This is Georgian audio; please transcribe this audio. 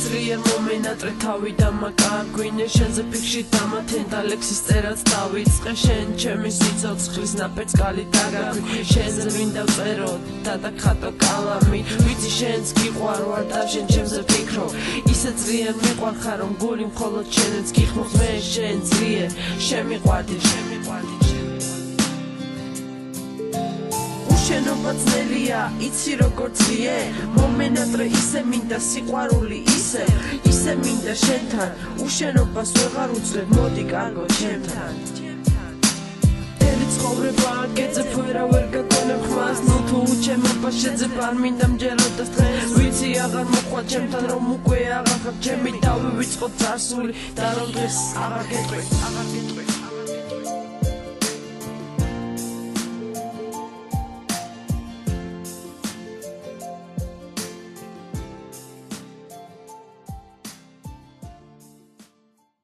ძლიერ მომენატრე თავი დამაკარგვინე შენზე ფიქში დამათენ და ლექსის წერაც დავიწყე შენ ჩემი სიცოცხლის ნაფერს კალი დაგაქვი შენზე ვინ დავწერო და ხატო კალამი ვიცი შენს გიყვარვარ და შენ ჩემზე ფიქრო ისე ძლიერ მიყვარხარ რომ გული მხოლოდ შენს გიხმობს მე შენ ძლიერ შემიყვარდი შენობა ძნელია, იცი როგორ ძლიე მომენატრე ისე მინდა სიყვარული ისე მინდა შენთან უშენობას ვეღარ უძლებ მოდი კარგო ჩემთან მთელი ცხოვრება გეძებ ვერ გაგონებ ხმას ნუ თუ ჩემობა შეძებ არ მინდა მჯეროდეს დღე ვიცი აღარ მოხვალ ჩემთან რომ უკვე აღარ ხარ ჩემი დავივიწყოთ წარსული და რომ დღეს აღარ გეტყვი